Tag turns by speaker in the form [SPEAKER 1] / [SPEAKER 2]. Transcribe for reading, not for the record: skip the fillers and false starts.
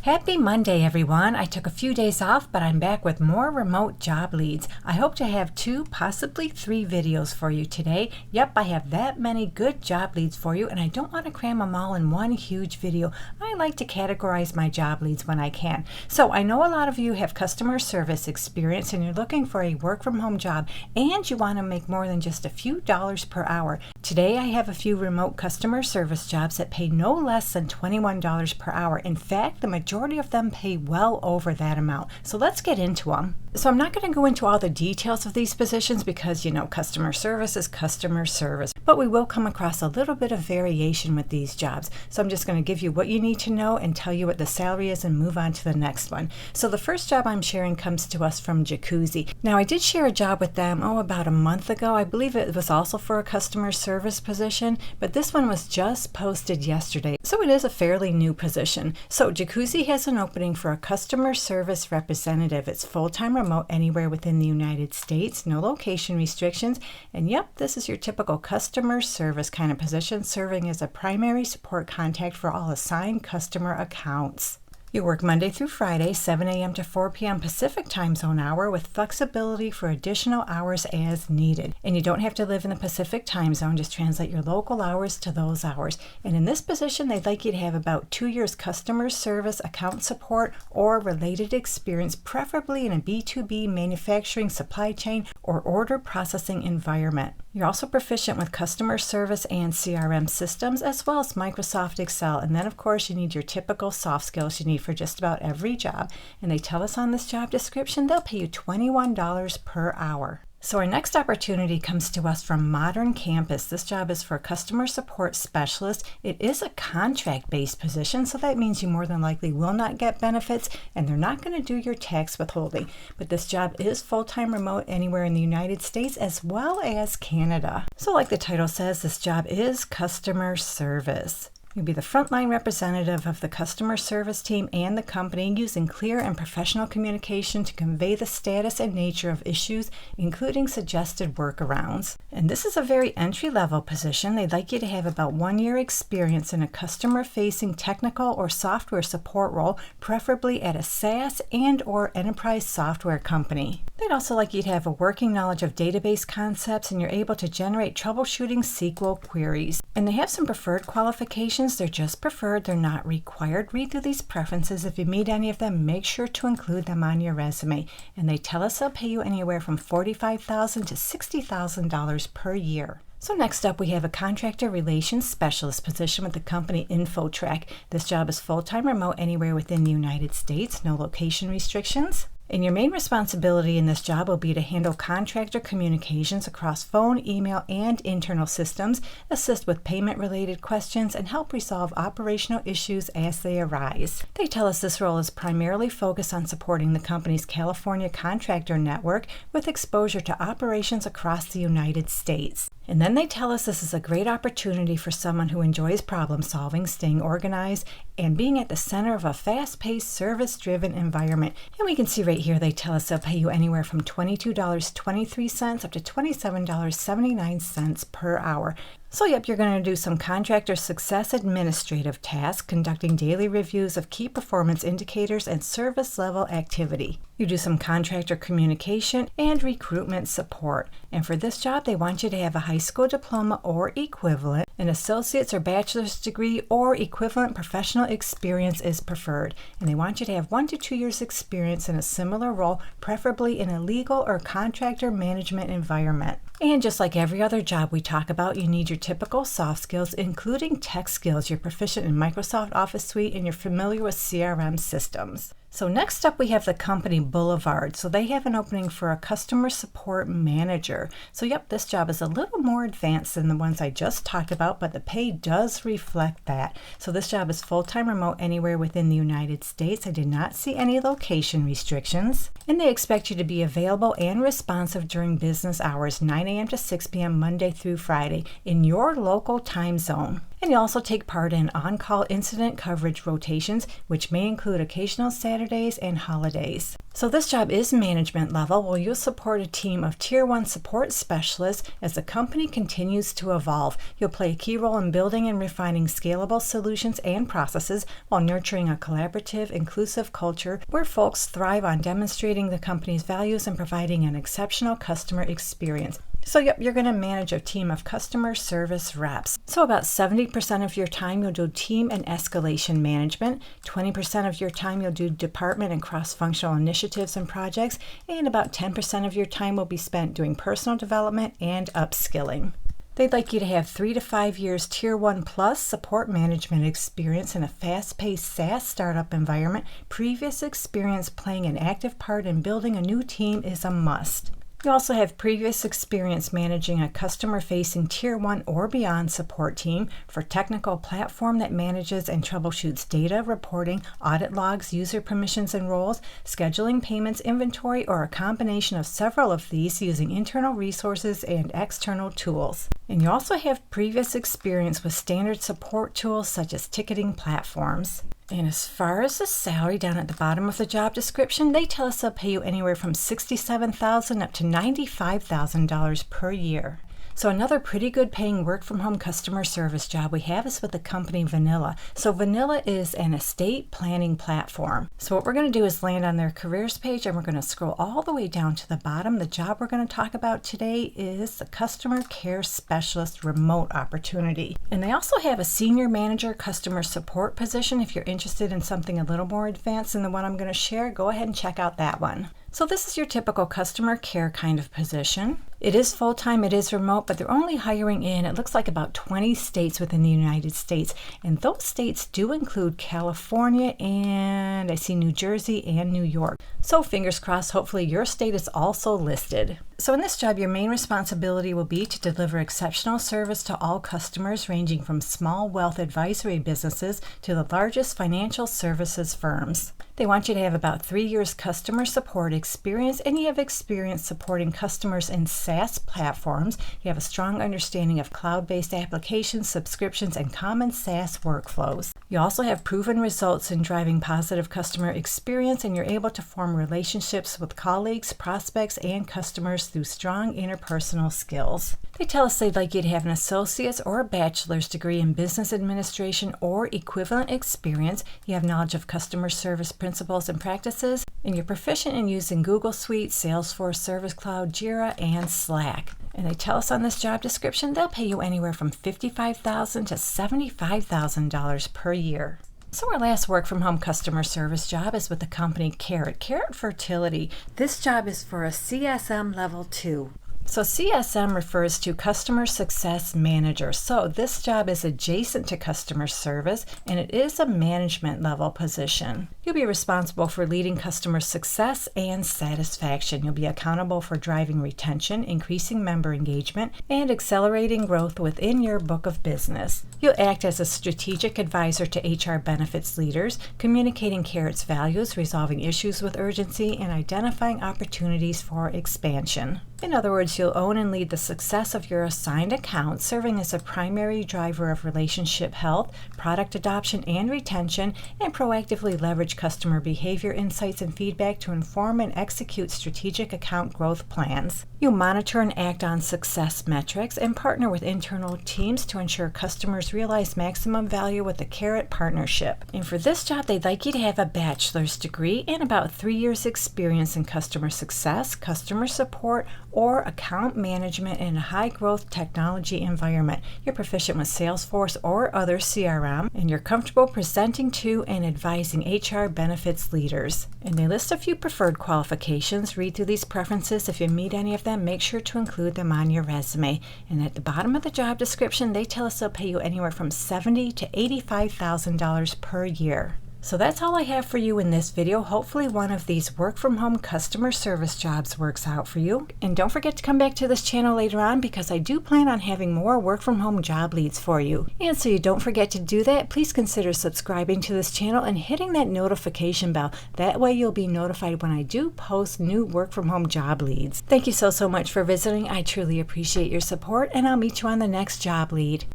[SPEAKER 1] Happy Monday, everyone. I took a few days off, but I'm back with more remote job leads. I hope to have 2, possibly 3 videos for you today. Yep, I have that many good job leads for you, and I don't want to cram them all in one huge video. I like to categorize my job leads when I can. So I know a lot of you have customer service experience and you're looking for a work from home job, and you want to make more than just a few dollars per hour. Today I have a few remote customer service jobs that pay no less than $21 per hour. In fact, the majority of them pay well over that amount. So let's get into them. So I'm not going to go into all the details of these positions because, customer service is customer service, but we will come across a little bit of variation with these jobs. So I'm just going to give you what you need to know and tell you what the salary is and move on to the next one. So the first job I'm sharing comes to us from Jacuzzi. Now I did share a job with them, about a month ago. I believe it was also for a customer service position, but this one was just posted yesterday. So it is a fairly new position. So Jacuzzi has an opening for a customer service representative. It's full-time remote anywhere within the United States, no location restrictions. And yep, this is your typical customer service kind of position, serving as a primary support contact for all assigned customer accounts. You work Monday through Friday, 7 a.m. to 4 p.m. Pacific time zone hour with flexibility for additional hours as needed. And you don't have to live in the Pacific time zone, just translate your local hours to those hours. And in this position, they'd like you to have about 2 years customer service, account support, or related experience, preferably in a B2B manufacturing supply chain or order processing environment. You're also proficient with customer service and CRM systems, as well as Microsoft Excel. And then, of course, you need your typical soft skills you need for just about every job. And they tell us on this job description they'll pay you $21 per hour. So our next opportunity comes to us from Modern Campus. This job is for a customer support specialist. It is a contract-based position, so that means you more than likely will not get benefits, and they're not going to do your tax withholding. But this job is full-time remote anywhere in the United States as well as Canada. So like the title says, this job is customer service. You'll be the frontline representative of the customer service team and the company, using clear and professional communication to convey the status and nature of issues, including suggested workarounds. And this is a very entry-level position. They'd like you to have about 1 year experience in a customer-facing technical or software support role, preferably at a SaaS and or enterprise software company. They'd also like you to have a working knowledge of database concepts, and you're able to generate troubleshooting SQL queries. And they have some preferred qualifications. They're just preferred, they're not required. Read through these preferences. If you meet any of them, make sure to include them on your resume. And they tell us they'll pay you anywhere from $45,000 to $60,000 per year. So next up, we have a contractor relations specialist position with the company InfoTrack. This job is full-time remote anywhere within the United States, no location restrictions. And your main responsibility in this job will be to handle contractor communications across phone, email, and internal systems, assist with payment-related questions, and help resolve operational issues as they arise. They tell us this role is primarily focused on supporting the company's California contractor network with exposure to operations across the United States. And then they tell us this is a great opportunity for someone who enjoys problem solving, staying organized, and being at the center of a fast-paced, service-driven environment. And we can see right here they tell us they'll pay you anywhere from $22.23 up to $27.79 per hour. So yep, you're going to do some contractor success administrative tasks, conducting daily reviews of key performance indicators and service level activity. You do some contractor communication and recruitment support. And for this job, they want you to have a high school diploma or equivalent. An associate's or bachelor's degree or equivalent professional experience is preferred. And they want you to have 1 to 2 years experience in a similar role, preferably in a legal or contractor management environment. And just like every other job we talk about, you need your typical soft skills, including tech skills. You're proficient in Microsoft Office Suite and you're familiar with CRM systems. So next up, we have the company Boulevard. So they have an opening for a customer support manager. So yep, this job is a little more advanced than the ones I just talked about, but the pay does reflect that. So this job is full-time remote anywhere within the United States. I did not see any location restrictions. And they expect you to be available and responsive during business hours, 9 a.m. to 6 p.m. Monday through Friday in your local time zone. And you also take part in on-call incident coverage rotations, which may include occasional Saturdays and holidays. So this job is management level, where you'll support a team of Tier 1 support specialists as the company continues to evolve. You'll play a key role in building and refining scalable solutions and processes while nurturing a collaborative, inclusive culture where folks thrive on demonstrating the company's values and providing an exceptional customer experience. So yep, you're going to manage a team of customer service reps. So about 70% of your time you'll do team and escalation management, 20% of your time you'll do department and cross-functional initiatives and projects, and about 10% of your time will be spent doing personal development and upskilling. They'd like you to have 3 to 5 years Tier 1 plus support management experience in a fast-paced SaaS startup environment. Previous experience playing an active part in building a new team is a must. You also have previous experience managing a customer-facing Tier 1 or beyond support team for technical platform that manages and troubleshoots data, reporting, audit logs, user permissions and roles, scheduling payments, inventory, or a combination of several of these using internal resources and external tools. And you also have previous experience with standard support tools such as ticketing platforms. And as far as the salary, down at the bottom of the job description, they tell us they'll pay you anywhere from $67,000 up to $95,000 per year. So another pretty good paying work from home customer service job we have is with the company Vanilla. So Vanilla is an estate planning platform. So what we're going to do is land on their careers page, and we're going to scroll all the way down to the bottom. The job we're going to talk about today is the customer care specialist remote opportunity. And they also have a senior manager customer support position. If you're interested in something a little more advanced than the one I'm going to share, go ahead and check out that one. So this is your typical customer care kind of position. It is full-time, it is remote, but they're only hiring in, it looks like about 20 states within the United States. And those states do include California, and I see New Jersey and New York. So fingers crossed, hopefully your state is also listed. So in this job, your main responsibility will be to deliver exceptional service to all customers, ranging from small wealth advisory businesses to the largest financial services firms. They want you to have about 3 years customer support experience, and you have experience supporting customers in SaaS platforms. You have a strong understanding of cloud-based applications, subscriptions, and common SaaS workflows. You also have proven results in driving positive customer experience, and you're able to form relationships with colleagues, prospects, and customers through strong interpersonal skills. They tell us they'd like you to have an associate's or a bachelor's degree in business administration or equivalent experience. You have knowledge of customer service principles and practices, and you're proficient in using Google Suite, Salesforce, Service Cloud, Jira, and Slack. And they tell us on this job description they'll pay you anywhere from $55,000 to $75,000 per year. So our last work from home customer service job is with the company Carrot Fertility. This job is for a CSM level 2. So CSM refers to Customer Success Manager. So this job is adjacent to customer service, and it is a management level position. You'll be responsible for leading customer success and satisfaction. You'll be accountable for driving retention, increasing member engagement, and accelerating growth within your book of business. You'll act as a strategic advisor to HR benefits leaders, communicating Carrot's values, resolving issues with urgency, and identifying opportunities for expansion. In other words, you'll own and lead the success of your assigned account, serving as a primary driver of relationship health, product adoption and retention, and proactively leverage customer behavior insights and feedback to inform and execute strategic account growth plans. You'll monitor and act on success metrics and partner with internal teams to ensure customers realize maximum value with the Carrot partnership. And for this job, they'd like you to have a bachelor's degree and about 3 years experience in customer success, customer support, or account management in a high-growth technology environment. You're proficient with Salesforce or other CRM, and you're comfortable presenting to and advising HR benefits leaders. And they list a few preferred qualifications. Read through these preferences. If you meet any of them, make sure to include them on your resume. And at the bottom of the job description, they tell us they'll pay you anywhere from $70,000 to $85,000 per year. So that's all I have for you in this video. Hopefully one of these work from home customer service jobs works out for you. And don't forget to come back to this channel later on, because I do plan on having more work from home job leads for you. And so you don't forget to do that, please consider subscribing to this channel and hitting that notification bell. That way you'll be notified when I do post new work from home job leads. Thank you so much for visiting. I truly appreciate your support, and I'll meet you on the next job lead.